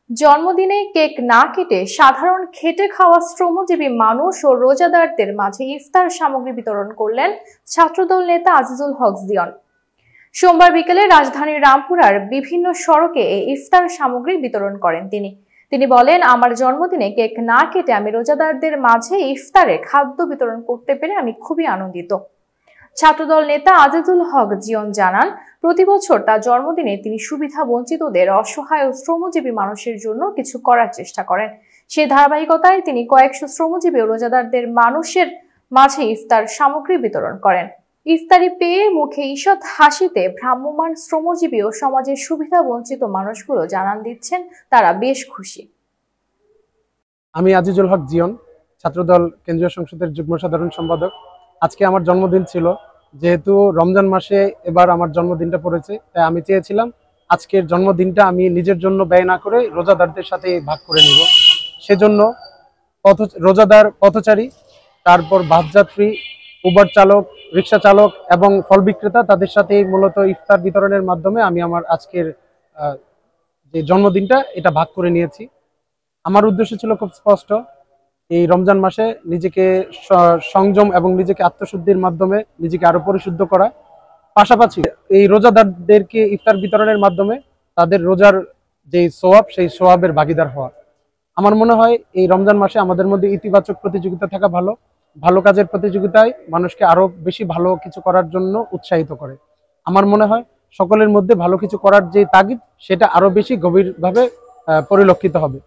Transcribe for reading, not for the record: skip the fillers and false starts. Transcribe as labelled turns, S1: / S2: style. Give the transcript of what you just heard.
S1: জন্মদিনে কেক না কেটে সাধারণ খেটে খাওয়া শ্রমজীবী মানুষ ও রোজাদারদের মাঝে ইফতার সামগ্রী বিতরণ করলেন ছাত্রদল নেতা আজিজুল হক জিয়ন। সোমবার বিকেলে রাজধানীর রামপুরার বিভিন্ন সড়কে এই ইফতার সামগ্রী বিতরণ করেন তিনি বলেন, আমার জন্মদিনে কেক না কেটে আমি রোজাদারদের মাঝে ইফতারে খাদ্য বিতরণ করতে পেরে আমি খুবই আনন্দিত। ছাত্রদল নেতা আজিজুল হক জিয়ন জানান, প্রতি বছর তার জন্মদিনে তিনি সুবিধা বঞ্চিতদের, অসহায় ও শ্রমজীবী মানুষের জন্য কিছু করার চেষ্টা করেন। সেই ধারাবাহিকতায় তিনি কয়েকশো শ্রমজীবী ও রোজাদারদের মানুষের মাঝে ইফতার সামগ্রী বিতরণ করেন। ইফতারি পেয়ে মুখে ঈষৎ হাসিতে ভ্রাম্যমাণ শ্রমজীবী ও সমাজের সুবিধা বঞ্চিত মানুষগুলো জানান দিচ্ছেন তারা বেশ খুশি।
S2: আমি আজিজুল হক জিয়ন, ছাত্রদল কেন্দ্রীয় সংসদের যুগ্ম সাধারণ সম্পাদক। আজকে আমার জন্মদিন ছিল, যেহেতু রমজান মাসে এবার আমার জন্মদিনটা পড়েছে, তাই আমি চেয়েছিলাম আজকের জন্মদিনটা আমি নিজের জন্য ব্যয় না করে রোজাদারদের সাথে ভাগ করে নিব। সেজন্য রোজাদার, পথচারী, তারপর বাসযাত্রী, উবার চালক, রিক্সা চালক এবং ফল বিক্রেতা, তাদের সাথে মূলত ইফতার বিতরণের মাধ্যমে আমি আমার আজকের যে জন্মদিনটা এটা ভাগ করে নিয়েছি। আমার উদ্দেশ্য ছিল খুব স্পষ্ট, এই রমজান মাসে নিজেকে সংযম এবং নিজেকে আত্মশুদ্ধির মাধ্যমে নিজেকে আরো পরিশুদ্ধ করা, পাশাপাশি এই রোজাদারদেরকে ইফতার বিতরণের মাধ্যমে তাদের রোজার যে সোয়াব, সেই সোয়াবের ভাগিদার হওয়া। আমার মনে হয় এই রমজান মাসে আমাদের মধ্যে ইতিবাচক প্রতিযোগিতা থাকা ভালো। ভালো কাজের প্রতিযোগিতায় মানুষকে আরো বেশি ভালো কিছু করার জন্য উৎসাহিত করে। আমার মনে হয় সকলের মধ্যে ভালো কিছু করার যে তাগিদ, সেটা আরো বেশি গভীরভাবে পরিলক্ষিত হবে।